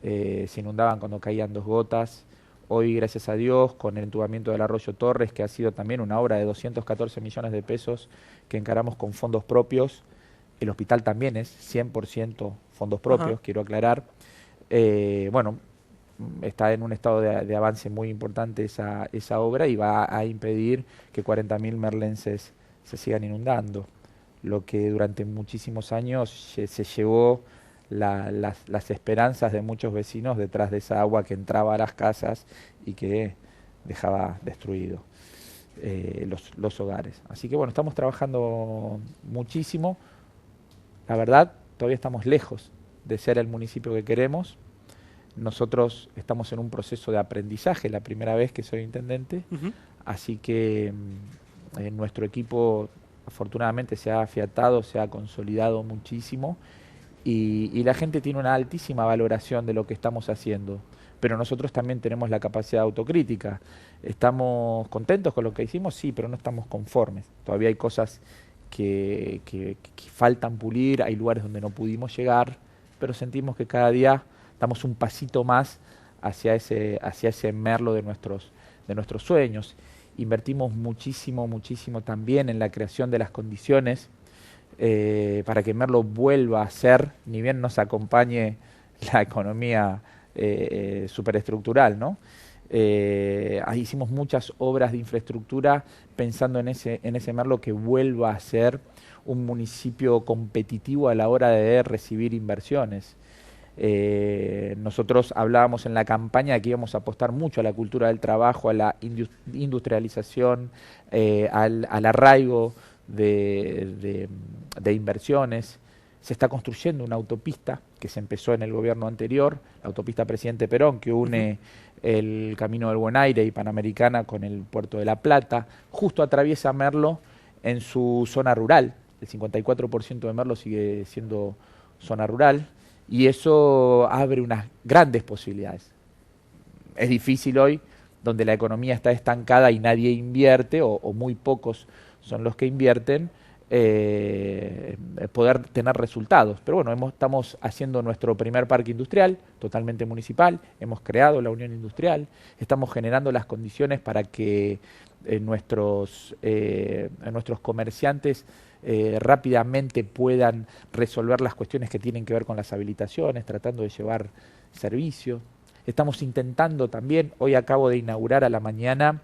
se inundaban cuando caían 2 gotas. Hoy, gracias a Dios, con el entubamiento del arroyo Torres, que ha sido también una obra de 214 millones de pesos que encaramos con fondos propios. El hospital también es 100% fondos propios, quiero aclarar. Está en un estado de avance muy importante esa obra y va a impedir que 40.000 merlenses se sigan inundando. Lo que durante muchísimos años se llevó las esperanzas de muchos vecinos detrás de esa agua que entraba a las casas y que dejaba destruidos los hogares. Así que bueno, estamos trabajando muchísimo. La verdad, todavía estamos lejos de ser el municipio que queremos. Nosotros estamos en un proceso de aprendizaje, la primera vez que soy intendente, así que nuestro equipo afortunadamente se ha afiatado, se ha consolidado muchísimo y la gente tiene una altísima valoración de lo que estamos haciendo, pero nosotros también tenemos la capacidad autocrítica. ¿Estamos contentos con lo que hicimos? Sí, pero no estamos conformes. Todavía hay cosas que faltan pulir, hay lugares donde no pudimos llegar, pero sentimos que cada día damos un pasito más hacia ese Merlo de nuestros sueños. Invertimos muchísimo también en la creación de las condiciones para que Merlo vuelva a ser, ni bien nos acompañe la economía superestructural, ¿no? Hicimos muchas obras de infraestructura pensando en ese Merlo que vuelva a ser un municipio competitivo a la hora de recibir inversiones. Nosotros hablábamos en la campaña que íbamos a apostar mucho a la cultura del trabajo, a la industrialización, al arraigo de inversiones. Se está construyendo una autopista que se empezó en el gobierno anterior, la autopista Presidente Perón, que une el Camino del Buen Aire y Panamericana con el Puerto de La Plata. Justo atraviesa Merlo en su zona rural. El 54% de Merlo sigue siendo zona rural. Y eso abre unas grandes posibilidades. Es difícil hoy, donde la economía está estancada y nadie invierte, o muy pocos son los que invierten, poder tener resultados. Pero bueno, estamos haciendo nuestro primer parque industrial, totalmente municipal, hemos creado la Unión Industrial, estamos generando las condiciones para que nuestros comerciantes rápidamente puedan resolver las cuestiones que tienen que ver con las habilitaciones, tratando de llevar servicio. Estamos intentando también, hoy acabo de inaugurar a la mañana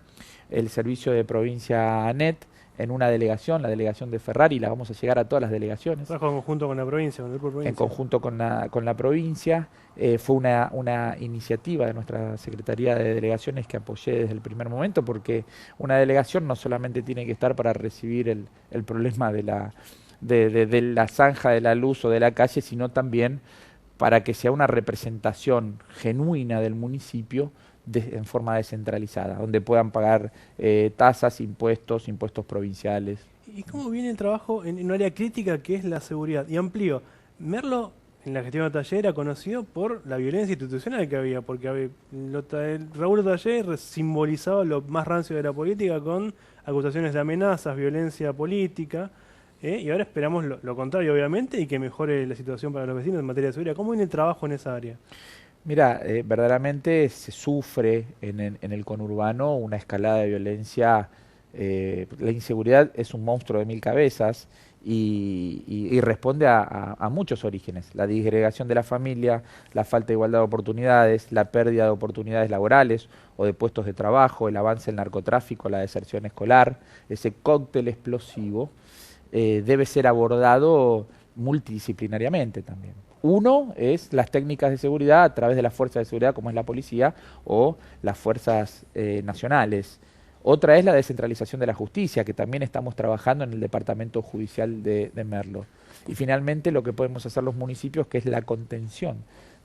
el servicio de provincia ANET en una delegación, la delegación de Ferrari, la vamos a llegar a todas las delegaciones. Trabajo en conjunto con la provincia, con el grupo provincia. En conjunto con la provincia. Fue una iniciativa de nuestra Secretaría de Delegaciones que apoyé desde el primer momento, porque una delegación no solamente tiene que estar para recibir el problema de la zanja de la luz o de la calle, sino también para que sea una representación genuina del municipio en forma descentralizada, donde puedan pagar tasas, impuestos provinciales. ¿Y cómo viene el trabajo en un área crítica que es la seguridad? Y amplío, Merlo, en la gestión de Taller, era conocido por la violencia institucional que había, porque Raúl Taller simbolizaba lo más rancio de la política con acusaciones de amenazas, violencia política, y ahora esperamos lo contrario, obviamente, y que mejore la situación para los vecinos en materia de seguridad. ¿Cómo viene el trabajo en esa área? Mira, verdaderamente se sufre en el conurbano una escalada de violencia. La inseguridad es un monstruo de 1000 cabezas y responde a muchos orígenes. La disgregación de la familia, la falta de igualdad de oportunidades, la pérdida de oportunidades laborales o de puestos de trabajo, el avance del narcotráfico, la deserción escolar, ese cóctel explosivo debe ser abordado multidisciplinariamente también. Uno es las técnicas de seguridad a través de las fuerzas de seguridad como es la policía o las fuerzas nacionales. Otra es la descentralización de la justicia, que también estamos trabajando en el Departamento Judicial de Merlo. Y finalmente lo que podemos hacer los municipios, que es la contención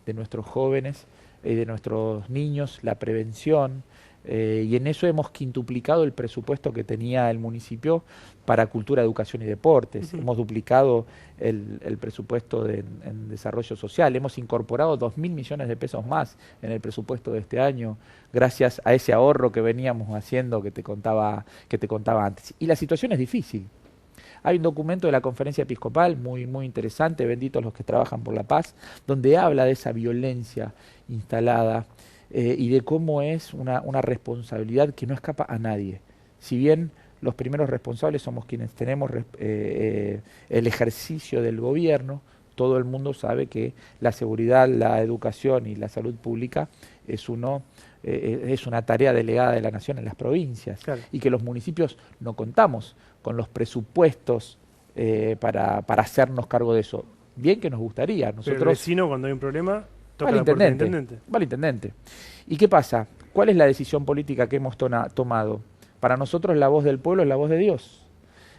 de nuestros jóvenes y de nuestros niños, la prevención, y en eso hemos quintuplicado el presupuesto que tenía el municipio para cultura, educación y deportes. Hemos duplicado el presupuesto en desarrollo social. Hemos incorporado 2.000 millones de pesos más en el presupuesto de este año, gracias a ese ahorro que veníamos haciendo que te contaba antes. Y la situación es difícil. Hay un documento de la Conferencia Episcopal muy interesante, benditos los que trabajan por la paz, donde habla de esa violencia instalada y de cómo es una responsabilidad que no escapa a nadie. Si bien los primeros responsables somos quienes tenemos el ejercicio del gobierno, todo el mundo sabe que la seguridad, la educación y la salud pública es una tarea delegada de la nación en las provincias, claro, y que los municipios no contamos con los presupuestos para hacernos cargo de eso. Bien que nos gustaría. Nosotros, pero el vecino, cuando hay un problema, toca va la puerta del intendente. Va al intendente. ¿Y qué pasa? ¿Cuál es la decisión política que hemos tomado? Para nosotros la voz del pueblo es la voz de Dios.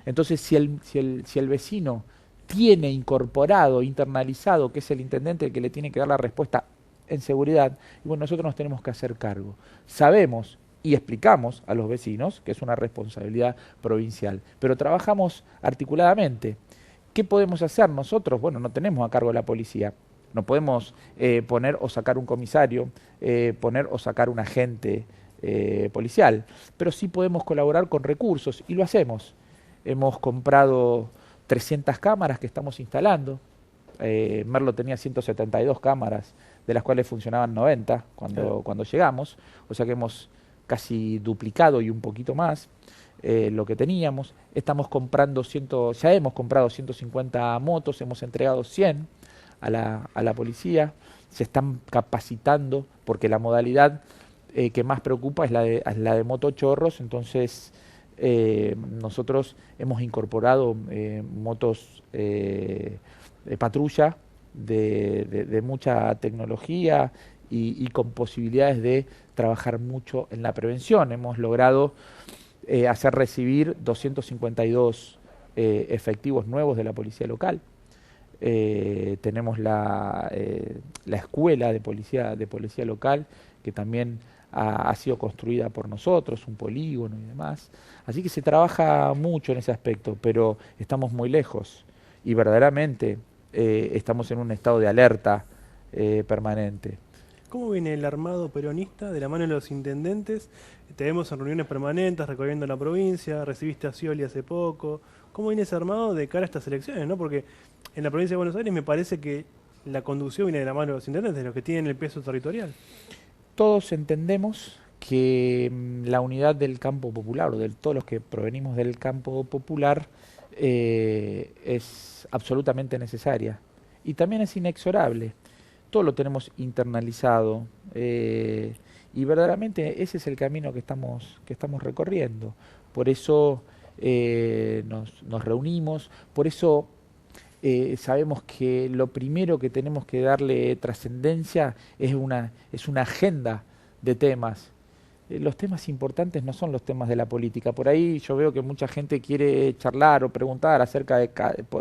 Entonces, si el vecino tiene incorporado, internalizado, que es el intendente el que le tiene que dar la respuesta en seguridad, y bueno, nosotros nos tenemos que hacer cargo. Sabemos y explicamos a los vecinos que es una responsabilidad provincial, pero trabajamos articuladamente. ¿Qué podemos hacer nosotros? Bueno, no tenemos a cargo la policía. No podemos poner o sacar un comisario, poner o sacar un agente policial, pero sí podemos colaborar con recursos y lo hacemos. Hemos comprado 300 cámaras que estamos instalando. Merlo tenía 172 cámaras, de las cuales funcionaban 90 cuando llegamos, o sea que hemos casi duplicado y un poquito más lo que teníamos. Estamos comprando ya hemos comprado 150 motos, hemos entregado 100 a la policía, se están capacitando porque la modalidad que más preocupa es la de motochorros, entonces nosotros hemos incorporado motos de patrulla de mucha tecnología y con posibilidades de trabajar mucho en la prevención. Hemos logrado hacer recibir 252 efectivos nuevos de la policía local. Tenemos la escuela de policía local que también ha sido construida por nosotros, un polígono y demás. Así que se trabaja mucho en ese aspecto, pero estamos muy lejos y verdaderamente estamos en un estado de alerta permanente. ¿Cómo viene el armado peronista de la mano de los intendentes? Te vemos en reuniones permanentes, recorriendo la provincia, recibiste a Scioli hace poco. ¿Cómo viene ese armado de cara a estas elecciones, ¿no? Porque en la provincia de Buenos Aires me parece que la conducción viene de la mano de los intendentes, de los que tienen el peso territorial. Todos entendemos que la unidad del campo popular, o de todos los que provenimos del campo popular, es absolutamente necesaria. Y también es inexorable. Todo lo tenemos internalizado y verdaderamente ese es el camino que estamos recorriendo. Por eso nos reunimos, por eso sabemos que lo primero que tenemos que darle trascendencia es una agenda de temas. Los temas importantes no son los temas de la política. Por ahí yo veo que mucha gente quiere charlar o preguntar acerca de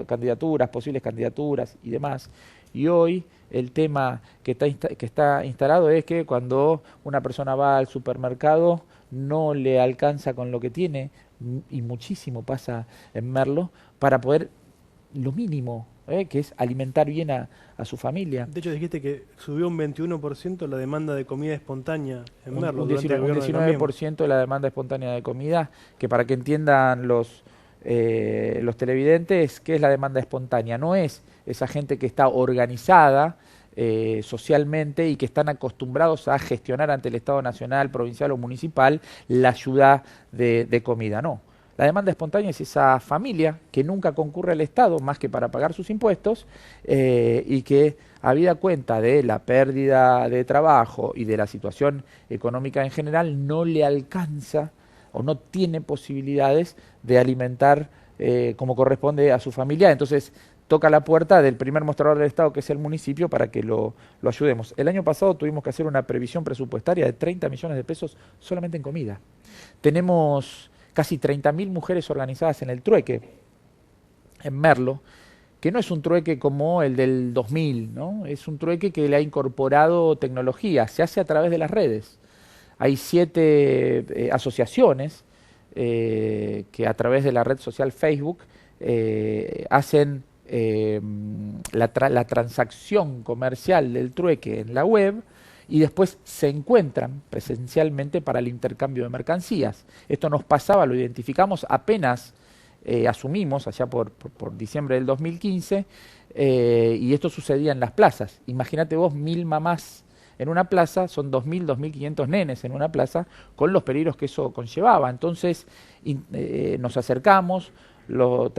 candidaturas, posibles candidaturas y demás. Y hoy el tema que está instalado es que cuando una persona va al supermercado no le alcanza con lo que tiene, y muchísimo pasa en Merlo, para poder lo mínimo, que es alimentar bien a su familia. De hecho dijiste que subió un 21% la demanda de comida espontánea en Merlo. Un 19% de la demanda espontánea de comida, que para que entiendan los televidentes, ¿qué es la demanda espontánea? No es esa gente que está organizada socialmente y que están acostumbrados a gestionar ante el Estado nacional, provincial o municipal la ayuda de comida. No. La demanda espontánea es esa familia que nunca concurre al Estado más que para pagar sus impuestos y que, habida cuenta de la pérdida de trabajo y de la situación económica en general, no le alcanza o no tiene posibilidades de alimentar como corresponde a su familia. Entonces toca la puerta del primer mostrador del Estado, que es el municipio, para que lo ayudemos. El año pasado tuvimos que hacer una previsión presupuestaria de 30 millones de pesos solamente en comida. Tenemos casi 30.000 mujeres organizadas en el trueque, en Merlo, que no es un trueque como el del 2000, ¿no? Es un trueque que le ha incorporado tecnología, se hace a través de las redes. Hay 7 asociaciones que a través de la red social Facebook hacen la transacción comercial del trueque en la web y después se encuentran presencialmente para el intercambio de mercancías. Esto nos pasaba, lo identificamos apenas asumimos allá por diciembre del 2015 y esto sucedía en las plazas. Imagínate vos 1000 mamás en una plaza, son 2.000, 2.500 nenes en una plaza, con los peligros que eso conllevaba. Entonces nos acercamos,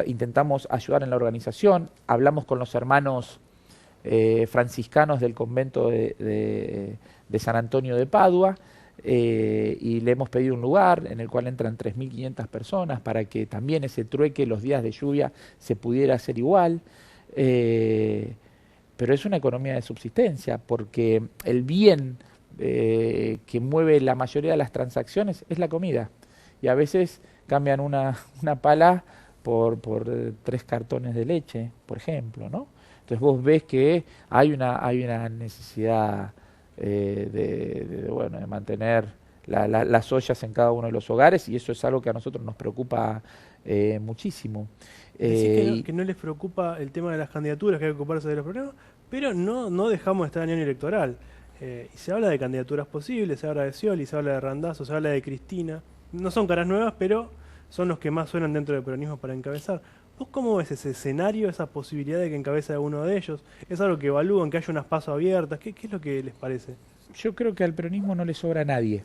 intentamos ayudar en la organización, hablamos con los hermanos franciscanos del convento de San Antonio de Padua, y le hemos pedido un lugar en el cual entran 3.500 personas para que también ese trueque los días de lluvia se pudiera hacer igual. Pero es una economía de subsistencia, porque el bien que mueve la mayoría de las transacciones es la comida. Y a veces cambian una pala por 3 cartones de leche, por ejemplo, ¿no? Entonces vos ves que hay una necesidad de mantener las ollas en cada uno de los hogares, y eso es algo que a nosotros nos preocupa muchísimo. Decís que no les preocupa el tema de las candidaturas, que hay que ocuparse de los problemas, pero no dejamos de estar en año electoral. Y se habla de candidaturas posibles, se habla de Scioli, se habla de Randazzo, se habla de Cristina. No son caras nuevas, pero son los que más suenan dentro del peronismo para encabezar. ¿Vos cómo ves ese escenario, esa posibilidad de que encabece a uno de ellos? ¿Es algo que evalúan, que haya unas pasos abiertas? ¿Qué es lo que les parece? Yo creo que al peronismo no le sobra a nadie.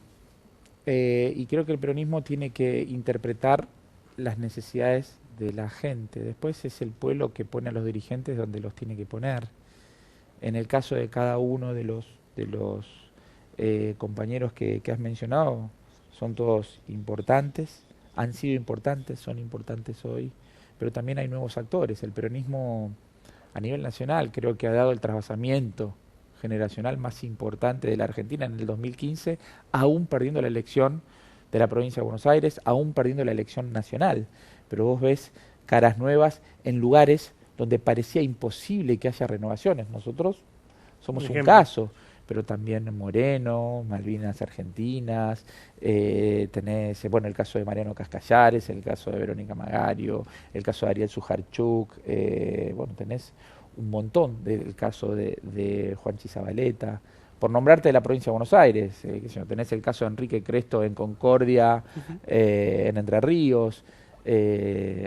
Y creo que el peronismo tiene que interpretar las necesidades de la gente. Después es el pueblo que pone a los dirigentes donde los tiene que poner. En el caso de cada uno de los compañeros que has mencionado, son todos importantes, han sido importantes, son importantes hoy, pero también hay nuevos actores. El peronismo a nivel nacional creo que ha dado el trasvasamiento generacional más importante de la Argentina en el 2015, aún perdiendo la elección de la provincia de Buenos Aires, aún perdiendo la elección nacional. Pero vos ves caras nuevas en lugares donde parecía imposible que haya renovaciones. Nosotros somos un caso, pero también Moreno, Malvinas Argentinas, tenés el caso de Mariano Cascallares, el caso de Verónica Magario, el caso de Ariel Sujarchuk, tenés un montón del caso de Juanchi Zabaleta, por nombrarte de la provincia de Buenos Aires, tenés el caso de Enrique Cresto en Concordia, en Entre Ríos,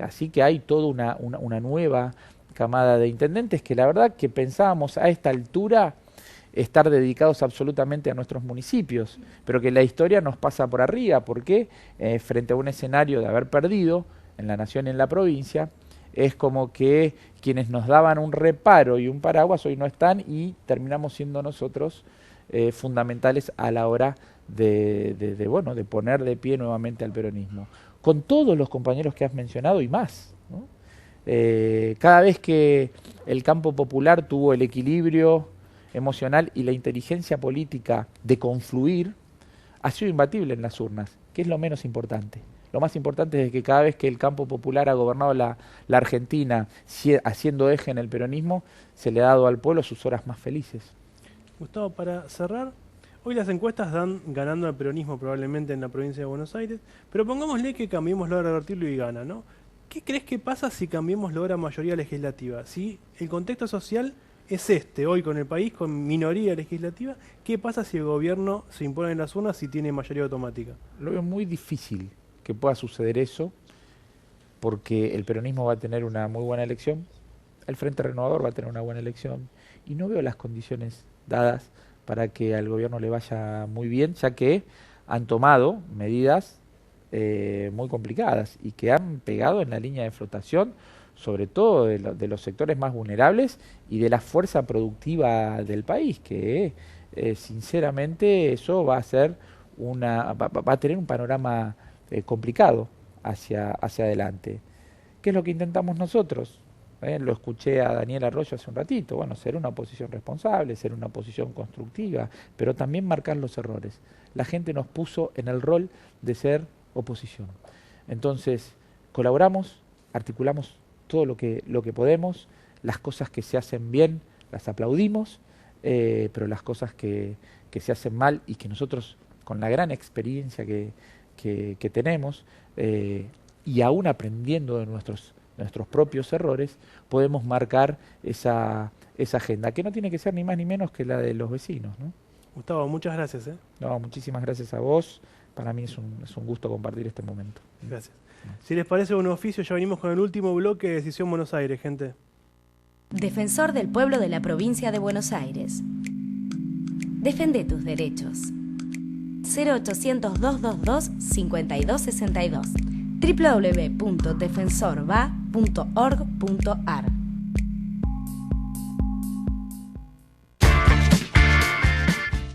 así que hay toda una nueva camada de intendentes que la verdad que pensábamos a esta altura estar dedicados absolutamente a nuestros municipios, pero que la historia nos pasa por arriba, porque frente a un escenario de haber perdido en la nación y en la provincia, es como que quienes nos daban un reparo y un paraguas hoy no están y terminamos siendo nosotros fundamentales a la hora de poner de pie nuevamente al peronismo. Con todos los compañeros que has mencionado y más, ¿no? Cada vez que el campo popular tuvo el equilibrio emocional y la inteligencia política de confluir, ha sido imbatible en las urnas, que es lo menos importante. Lo más importante es que cada vez que el campo popular ha gobernado la Argentina, haciendo eje en el peronismo, se le ha dado al pueblo sus horas más felices. Gustavo, para cerrar, hoy las encuestas dan ganando al peronismo probablemente en la provincia de Buenos Aires, pero pongámosle que Cambiemos logra revertirlo y gana, ¿no? ¿Qué crees que pasa si Cambiemos logra mayoría legislativa? Si el contexto social es hoy con el país, con minoría legislativa, ¿qué pasa si el gobierno se impone en las urnas si tiene mayoría automática? Lo veo muy difícil que pueda suceder eso, porque el peronismo va a tener una muy buena elección, el Frente Renovador va a tener una buena elección, y no veo las condiciones dadas para que al gobierno le vaya muy bien, ya que han tomado medidas muy complicadas y que han pegado en la línea de flotación, sobre todo de los sectores más vulnerables y de la fuerza productiva del país, que sinceramente eso va a ser va a tener un panorama complicado hacia adelante. ¿Qué es lo que intentamos nosotros? Lo escuché a Daniel Arroyo hace un ratito, bueno, ser una oposición responsable, ser una oposición constructiva, pero también marcar los errores. La gente nos puso en el rol de ser oposición. Entonces, colaboramos, articulamos todo lo que podemos, las cosas que se hacen bien las aplaudimos, pero las cosas que se hacen mal y que nosotros, con la gran experiencia que tenemos, y aún aprendiendo de nuestros propios errores, podemos marcar esa agenda, que no tiene que ser ni más ni menos que la de los vecinos, ¿no? Gustavo, muchas gracias. No, muchísimas gracias a vos. Para mí es un gusto compartir este momento. Gracias. Si les parece un oficio, ya venimos con el último bloque de Decisión Buenos Aires, gente. Defensor del pueblo de la provincia de Buenos Aires. Defende tus derechos. 0800-222-5262 www.defensorva.org.ar.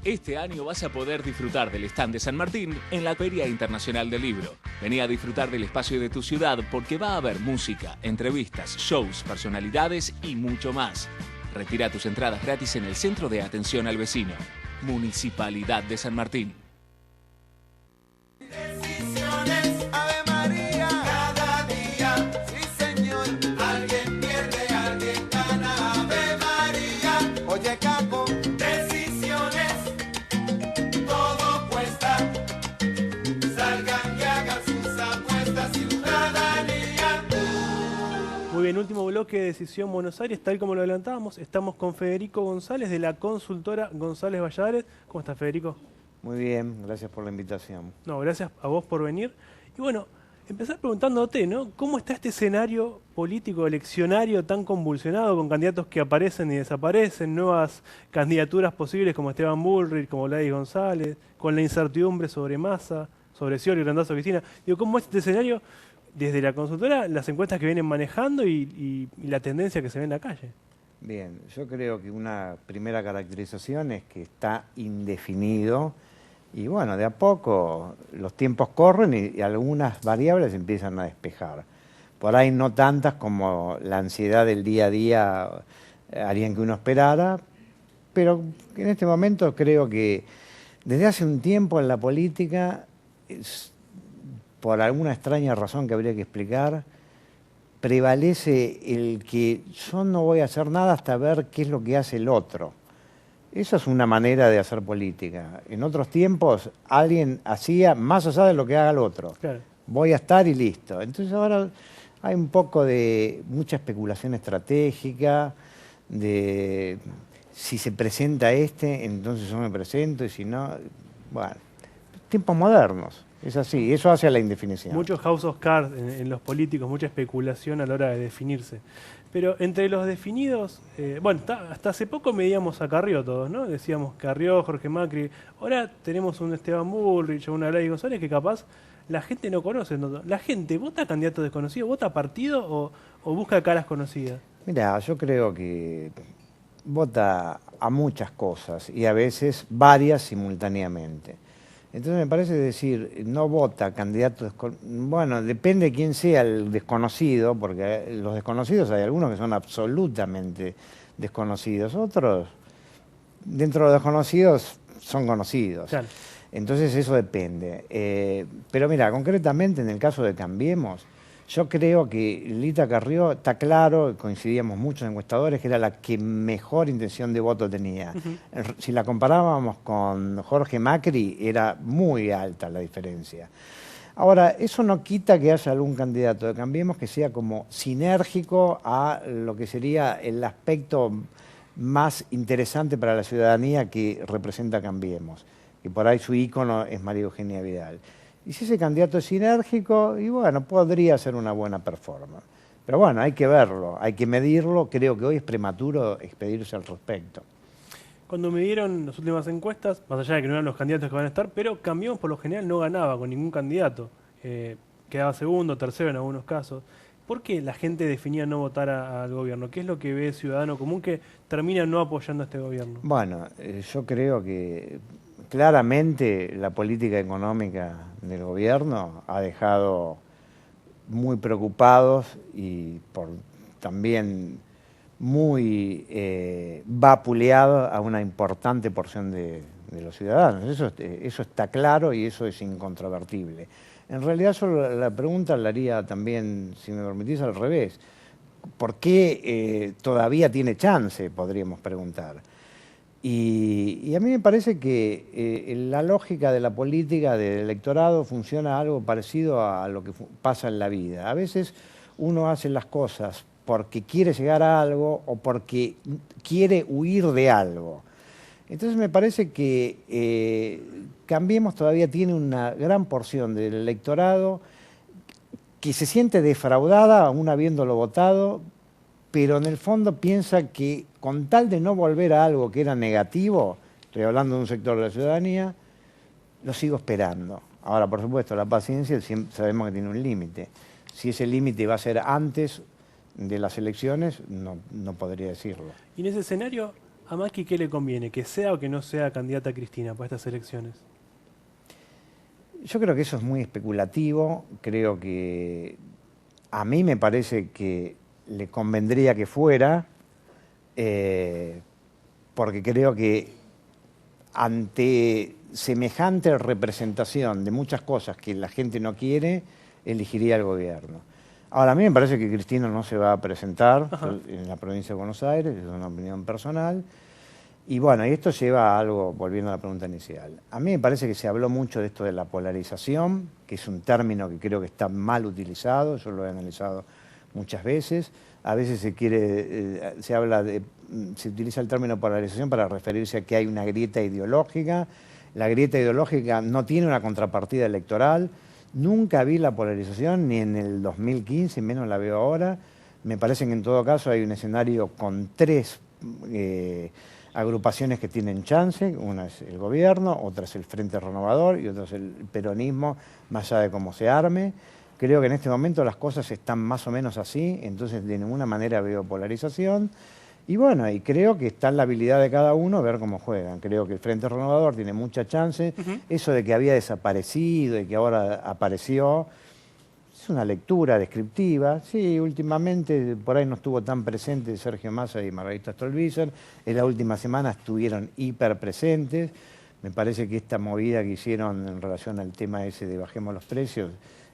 Este año vas a poder disfrutar del stand de San Martín en la Feria Internacional del Libro. Vení a disfrutar del espacio de tu ciudad porque va a haber música, entrevistas, shows, personalidades y mucho más. Retira tus entradas gratis en el Centro de Atención al Vecino. Municipalidad de San Martín. Decisiones, Ave María, cada día, sí señor, alguien pierde, alguien gana, Ave María, oye capo, decisiones, todo cuesta, salgan y hagan sus apuestas, ciudadanía. Muy bien, último bloque de Decisión Buenos Aires, tal como lo adelantábamos, estamos con Federico González de la consultora González Valladares. ¿Cómo estás, Federico? Muy bien, gracias por la invitación. No, gracias a vos por venir. Y bueno, empezar preguntándote, ¿no? ¿Cómo está este escenario político, eleccionario tan convulsionado, con candidatos que aparecen y desaparecen, nuevas candidaturas posibles como Esteban Bullrich, como Gladys González, con la incertidumbre sobre Massa, sobre Scioli y Randazzo Cristina? Digo, ¿cómo es este escenario desde la consultora, las encuestas que vienen manejando y la tendencia que se ve en la calle? Bien, yo creo que una primera caracterización es que está indefinido y bueno, de a poco los tiempos corren y algunas variables empiezan a despejar. Por ahí no tantas como la ansiedad del día a día harían que uno esperara, pero en este momento creo que desde hace un tiempo en la política, por alguna extraña razón que habría que explicar, prevalece el que yo no voy a hacer nada hasta ver qué es lo que hace el otro. Eso es una manera de hacer política. En otros tiempos alguien hacía más allá de lo que haga el otro. Claro. Voy a estar y listo. Entonces ahora hay un poco de mucha especulación estratégica, de si se presenta entonces yo me presento y si no, bueno, tiempos modernos. Es así, eso hace a la indefinición. Muchos house of cards en los políticos, mucha especulación a la hora de definirse. Pero entre los definidos, bueno, hasta hace poco medíamos a Carrió todos, ¿no? Decíamos Carrió, Jorge Macri. Ahora tenemos un Esteban Bullrich, una Gladys González que capaz la gente no conoce. ¿No? ¿La gente vota a candidatos desconocidos, vota a partido o busca caras conocidas? Mira, yo creo que vota a muchas cosas y a veces varias simultáneamente. Entonces me parece decir, no vota candidatos, bueno, depende de quién sea el desconocido, porque los desconocidos hay algunos que son absolutamente desconocidos, otros dentro de los desconocidos son conocidos. Claro. Entonces eso depende. Pero mira, concretamente en el caso de Cambiemos, yo creo que Lita Carrió, está claro, coincidíamos muchos encuestadores, que era la que mejor intención de voto tenía. Si la comparábamos con Jorge Macri, era muy alta la diferencia. Ahora, eso no quita que haya algún candidato de Cambiemos que sea como sinérgico a lo que sería el aspecto más interesante para la ciudadanía que representa Cambiemos, que por ahí su ícono es María Eugenia Vidal. Y si ese candidato es sinérgico, y bueno, podría ser una buena performance. Pero bueno, hay que verlo, hay que medirlo. Creo que hoy es prematuro expedirse al respecto. Cuando me dieron las últimas encuestas, más allá de que no eran los candidatos que van a estar, pero Cambiemos por lo general no ganaba con ningún candidato. Quedaba segundo, tercero en algunos casos. ¿Por qué la gente definía no votar al gobierno? ¿Qué es lo que ve Ciudadano Común que termina no apoyando a este gobierno? Bueno, yo creo que claramente la política económica del gobierno ha dejado muy preocupados y también muy vapuleado a una importante porción de los ciudadanos. Eso está claro y eso es incontrovertible. En realidad yo la pregunta la haría también, si me permitís, al revés. ¿Por qué todavía tiene chance? Podríamos preguntar. Y a mí me parece que la lógica de la política, del electorado, funciona algo parecido a lo que pasa en la vida. A veces uno hace las cosas porque quiere llegar a algo o porque quiere huir de algo. Entonces me parece que Cambiemos todavía tiene una gran porción del electorado que se siente defraudada aún habiéndolo votado, pero en el fondo piensa que con tal de no volver a algo que era negativo, estoy hablando de un sector de la ciudadanía, lo sigo esperando. Ahora, por supuesto, la paciencia sabemos que tiene un límite. Si ese límite va a ser antes de las elecciones, no podría decirlo. Y en ese escenario, ¿a Macri qué le conviene? ¿Que sea o que no sea candidata Cristina para estas elecciones? Yo creo que eso es muy especulativo. Creo que a mí me parece que le convendría que fuera, porque creo que ante semejante representación de muchas cosas que la gente no quiere, elegiría al gobierno. Ahora, a mí me parece que Cristina no se va a presentar en la provincia de Buenos Aires, es una opinión personal. Y bueno, y esto lleva a algo, volviendo a la pregunta inicial. A mí me parece que se habló mucho de esto de la polarización, que es un término que creo que está mal utilizado, yo lo he analizado muchas veces. A veces se utiliza el término polarización para referirse a que hay una grieta ideológica. La grieta ideológica no tiene una contrapartida electoral. Nunca vi la polarización, ni en el 2015, menos la veo ahora. Me parece que en todo caso hay un escenario con tres agrupaciones que tienen chance. Una es el gobierno, otra es el Frente Renovador y otra es el peronismo, más allá de cómo se arme. Creo que en este momento las cosas están más o menos así, entonces de ninguna manera veo polarización. Y bueno, y creo que está en la habilidad de cada uno ver cómo juegan. Creo que el Frente Renovador tiene mucha chance. Eso de que había desaparecido y que ahora apareció, es una lectura descriptiva. Sí, últimamente por ahí no estuvo tan presente Sergio Massa y Margarita Stolbizer. En la última semana estuvieron hiper presentes. Me parece que esta movida que hicieron en relación al tema ese de bajemos los precios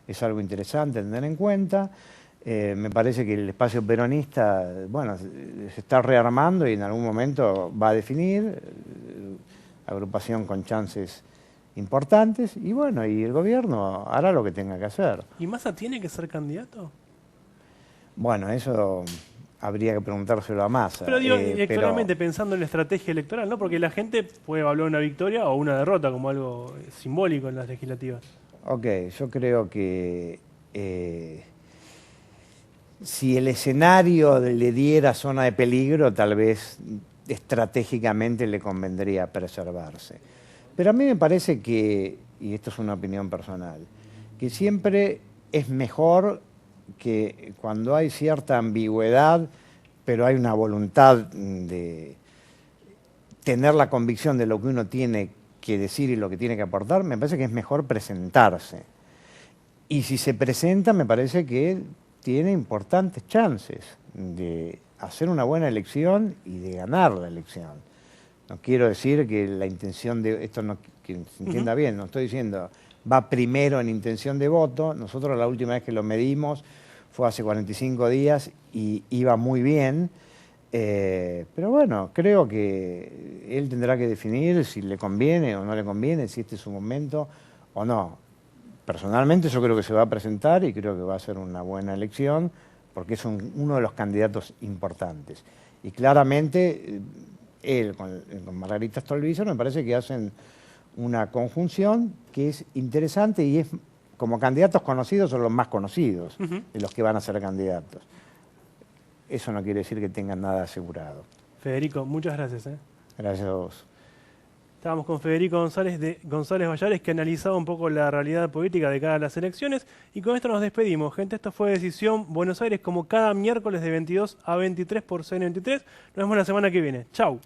es algo interesante a tener en cuenta. Me parece que el espacio peronista, bueno, se está rearmando y en algún momento va a definir agrupación con chances importantes y bueno, y el gobierno hará lo que tenga que hacer. ¿Y Massa tiene que ser candidato? Bueno, eso habría que preguntárselo a Massa. Pero digo, electoralmente, pensando en la estrategia electoral, ¿no? Porque la gente puede hablar de una victoria o una derrota como algo simbólico en las legislativas. Ok, yo creo que si el escenario le diera zona de peligro, tal vez estratégicamente le convendría preservarse. Pero a mí me parece que, y esto es una opinión personal, que siempre es mejor que cuando hay cierta ambigüedad, pero hay una voluntad de tener la convicción de lo que uno tiene que decir y lo que tiene que aportar, me parece que es mejor presentarse. Y si se presenta, me parece que tiene importantes chances de hacer una buena elección y de ganar la elección. No quiero decir que la intención de... Esto no, que se entienda bien, no estoy diciendo va primero en intención de voto. Nosotros la última vez que lo medimos fue hace 45 días y iba muy bien. Pero bueno, creo que él tendrá que definir si le conviene o no le conviene, si este es su momento o no. Personalmente yo creo que se va a presentar y creo que va a ser una buena elección porque es uno de los candidatos importantes. Y claramente él con Margarita Stolbizer me parece que hacen una conjunción que es interesante y es, como candidatos conocidos, son los más conocidos de los que van a ser candidatos. Eso no quiere decir que tengan nada asegurado. Federico, muchas gracias. Gracias a vos. Estábamos con Federico González Vallares, que analizaba un poco la realidad política de cara a las elecciones. Y con esto nos despedimos. Gente, esto fue Decisión Buenos Aires, como cada miércoles de 22 a 23 por CN23. Nos vemos la semana que viene. Chau.